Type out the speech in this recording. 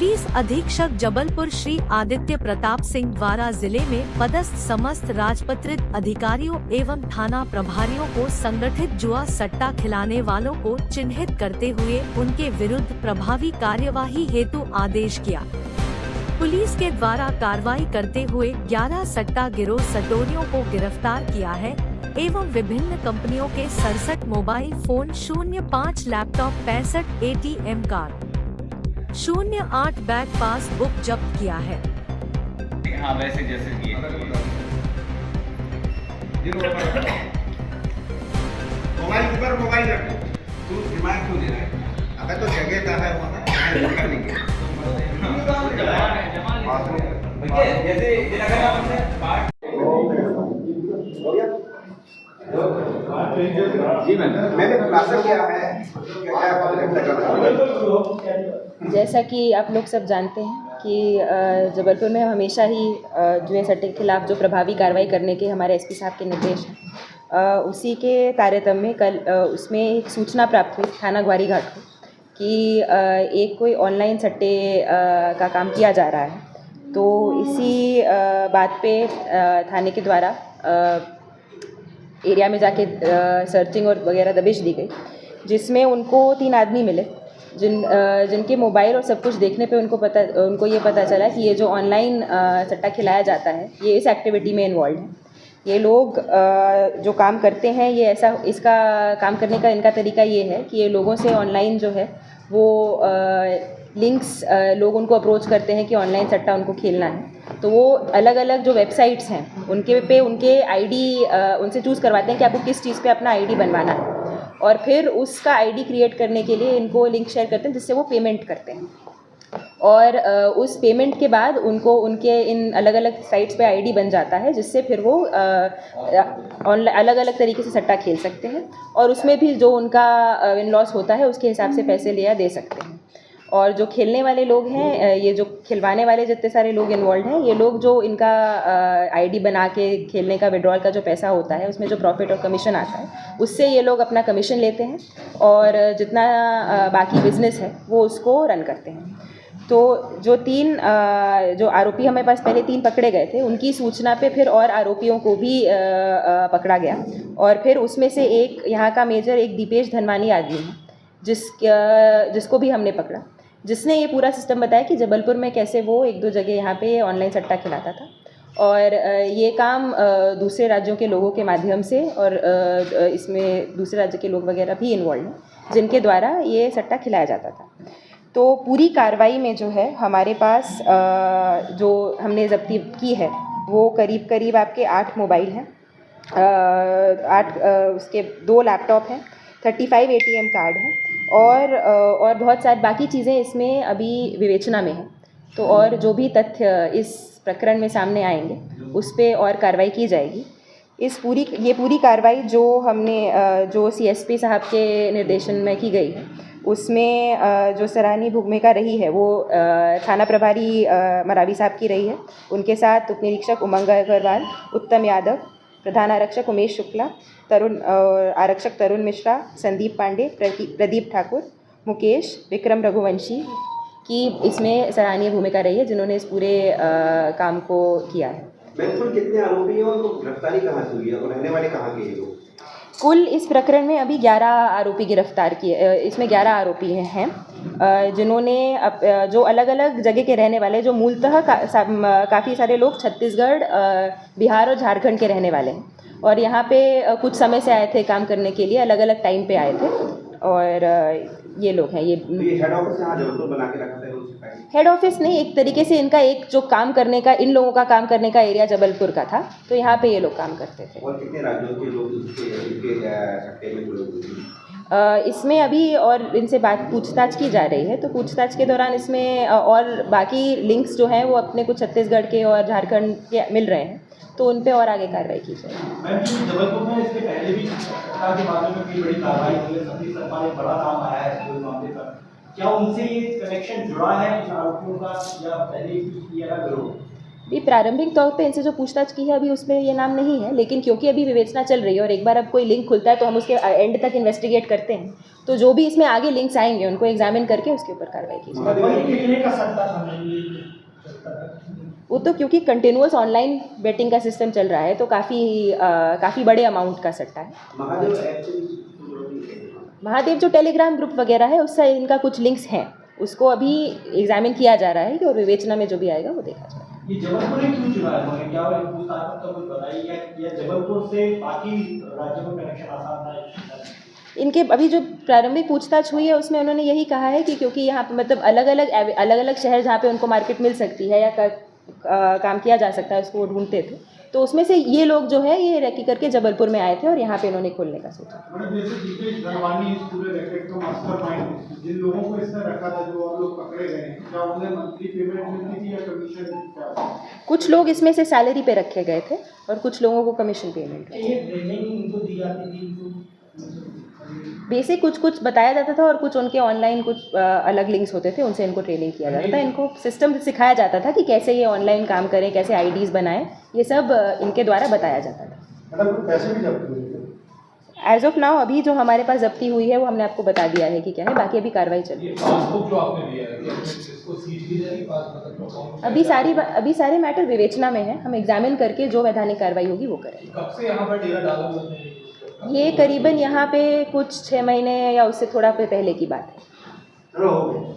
Police अधीक्षक जबलपुर श्री आदित्य प्रताप सिंह द्वारा जिले में पदस्थ समस्त राजपत्रित अधिकारियों एवं थाना प्रभारियों को संगठित जुआ सट्टा खिलाने वालों को चिन्हित करते हुए उनके विरुद्ध प्रभावी कार्यवाही हेतु आदेश किया। पुलिस के द्वारा कार्रवाई करते हुए 11 सट्टा गिरोह सटोरियों को गिरफ्तार किया है एवं विभिन्न कंपनियों के 67 mobile phone, 05 laptop, 65 ATM card, 08 bag passbook जब्त किया है। हाँ, वैसे जैसे मोबाइल रखो, तू दिमाग क्यों दे रहा है? अबे तो जगह का है वहाँ कर लेंगे। मैंने खुलासा किया है। जैसा कि आप लोग सब जानते हैं कि जबलपुर में हमेशा ही जुए सट्टे के खिलाफ जो प्रभावी कार्रवाई करने के हमारे एसपी साहब के निर्देश हैं, उसी के तारतम्य में कल उसमें एक सूचना प्राप्त हुई थाना ग्वारी घाट को कि एक कोई ऑनलाइन सट्टे का काम किया जा रहा है। तो इसी बात पे थाने के द्वारा एरिया में जाके सर्चिंग और वगैरह दबिश दी गई, जिसमें उनको 3 आदमी मिले जिनके मोबाइल और सब कुछ देखने पे उनको ये पता चला कि ये जो ऑनलाइन सट्टा खिलाया जाता है ये इस एक्टिविटी में इन्वॉल्व है। ये लोग जो काम करते हैं ये इसका काम करने का इनका तरीका ये है कि ये लोगों से ऑनलाइन जो है वो लिंक्स लोग उनको अप्रोच करते हैं कि ऑनलाइन सट्टा उनको खेलना है, तो वो अलग अलग जो वेबसाइट्स हैं उनके आईडी उनसे चूज़ करवाते हैं कि आपको किस चीज़ पे अपना आईडी बनवाना है, और फिर उसका आईडी क्रिएट करने के लिए इनको लिंक शेयर करते हैं जिससे वो पेमेंट करते हैं। और उस पेमेंट के बाद उनके इन अलग अलग साइट्स पे आईडी बन जाता है, जिससे फिर वो अलग अलग तरीके से सट्टा खेल सकते हैं और उसमें भी जो उनका विन लॉस होता है उसके हिसाब से पैसे लिया दे सकते हैं। और जो खेलने वाले लोग हैं, ये जो खिलवाने वाले जितने सारे लोग इन्वॉल्व हैं, ये लोग जो इनका आईडी बना के खेलने का विड्रॉल का जो पैसा होता है उसमें जो प्रॉफिट और कमीशन आता है उससे ये लोग अपना कमीशन लेते हैं और जितना बाकी बिजनेस है वो उसको रन करते हैं। तो जो 3 जो आरोपी हमारे पास पहले 3 पकड़े गए थे, उनकी सूचना पे फिर और आरोपियों को भी पकड़ा गया और फिर उसमें से एक यहाँ का मेजर एक दीपेश धनवानी आदमी है जिसको भी हमने पकड़ा, जिसने ये पूरा सिस्टम बताया कि जबलपुर में कैसे वो 1-2 जगह यहाँ पे ऑनलाइन सट्टा खिलाता था और ये काम दूसरे राज्यों के लोगों के माध्यम से और इसमें दूसरे राज्य के लोग वगैरह भी इन्वॉल्व हैं जिनके द्वारा ये सट्टा खिलाया जाता था। तो पूरी कार्रवाई में जो है हमारे पास जो हमने जब्ती की है वो करीब आपके 8 मोबाइल हैं, 8 उसके 2 लैपटॉप हैं, 35 ATM कार्ड हैं और बहुत सारी बाकी चीज़ें इसमें अभी विवेचना में हैं। तो और जो भी तथ्य इस प्रकरण में सामने आएंगे उस पर और कार्रवाई की जाएगी। ये पूरी कार्रवाई जो हमने जो CSP साहब के निर्देशन में की गई है उसमें जो सराहनीय भूमिका रही है वो थाना प्रभारी मरावी साहब की रही है। उनके साथ उप निरीक्षक उमंग अग्रवाल, उत्तम यादव, प्रधान आरक्षक उमेश शुक्ला, आरक्षक तरुण मिश्रा, संदीप पांडे, प्रदीप ठाकुर, मुकेश, विक्रम रघुवंशी की इसमें सराहनीय भूमिका रही है जिन्होंने इस पूरे काम को किया है। बिल्कुल कितने आरोपी हैं और गिरफ्तारी कहाँ से हुई है और रहने वाले कहाँ के लोग? कुल इस प्रकरण में अभी 11 आरोपी गिरफ्तार किए, इसमें 11 आरोपी हैं जिन्होंने जो अलग अलग जगह के रहने वाले, जो मूलतः काफ़ी सारे लोग छत्तीसगढ़, बिहार और झारखंड के रहने वाले हैं और यहाँ पे कुछ समय से आए थे काम करने के लिए, अलग अलग टाइम पे आए थे और ये लोग हैं। ये हेड ऑफिस यहाँ जबलपुर बना के रखा था? हेड ऑफिस नहीं, एक तरीके से इनका एक जो काम करने का, इन लोगों का काम करने का एरिया जबलपुर का था, तो यहाँ पे ये लोग काम करते थे। और कितने राज्यों के लोग इसके सट्टे में जुड़े हुए? इसमें अभी और इनसे पूछताछ की जा रही है, तो पूछताछ के दौरान इसमें और बाकी लिंक्स जो हैं वो अपने को छत्तीसगढ़ के और झारखंड के मिल रहे हैं, तो उन पे और आगे कार्रवाई की जाएगी। जबलपुर में इसके पहले भी के मामले में कई बड़ी कार्रवाई हुई है, संदीप सरकार एक बड़ा काम आया है इस मामले पर, क्या उनसे ये कनेक्शन जुड़ा है इन आरोपियों का या पहले भी किया था गिरोह? अभी प्रारंभिक तौर पे इनसे जो पूछताछ की है अभी उसमें ये नाम नहीं है, लेकिन क्योंकि अभी विवेचना चल रही है और एक बार अब कोई लिंक खुलता है तो हम उसके एंड तक इन्वेस्टिगेट करते हैं, तो जो भी इसमें आगे लिंक्स आएंगे उनको एग्जामिन करके उसके ऊपर कार्रवाई की जाएगी। वो तो क्योंकि कंटिन्यूअस ऑनलाइन बेटिंग का सिस्टम चल रहा है तो काफ़ी बड़े अमाउंट का सट्टा है। महादेव जो टेलीग्राम ग्रुप वगैरह है उससे इनका कुछ लिंक्स हैं, उसको अभी एग्जामिन किया जा रहा है और विवेचना में जो भी आएगा वो देखा जाएगा। ये जबलपुर ने क्यों चुना है? क्या वो पूछताछ का कुछ बताइए या जबलपुर से बाकी राज्यों में कनेक्शन आसान था? इनके अभी जो प्रारंभिक पूछताछ हुई है उसमें उन्होंने यही कहा है कि क्योंकि यहाँ पे मतलब अलग अलग शहर जहाँ पे उनको मार्केट मिल सकती है या काम किया जा सकता है उसको वो ढूंढते थे, तो उसमें से ये लोग जो है ये रेकी करके जबलपुर में आए थे और यहाँ पे इन्होंने खोलने का सोचा। जिन लोगों को इसने रखा था, जो और लोग पकड़े गए, क्या उन्हें मंथली पेमेंट मिलती थी या कमीशन? कुछ लोग इसमें से सैलरी पे रखे गए थे और कुछ लोगों को कमीशन पेमेंट। ये ट्रेनिंग उनको दी जाती थी? बेसिक कुछ बताया जाता था और कुछ उनके ऑनलाइन कुछ अलग लिंक्स होते थे, उनसे इनको ट्रेनिंग किया जाता था। इनको सिस्टम सिखाया जाता था कि कैसे ये ऑनलाइन काम करें, कैसे आईडीज़ बनाएं, ये सब इनके द्वारा बताया जाता था। मतलब पैसे भी जब्त हुए? एज ऑफ नाउ अभी जो हमारे पास जब्ती हुई है वो हमने आपको बता दिया है कि क्या है, बाकी अभी कार्रवाई चल रही है। अभी सारे मैटर विवेचना में है, हम एग्जामिन करके जो वैधानिक कार्रवाई होगी वो करेंगे। कब से यहाँ पर डेरा डाला हुआ है? ये करीबन यहाँ पे कुछ 6 महीने या उससे थोड़ा पहले की बात है। चलो हो गया।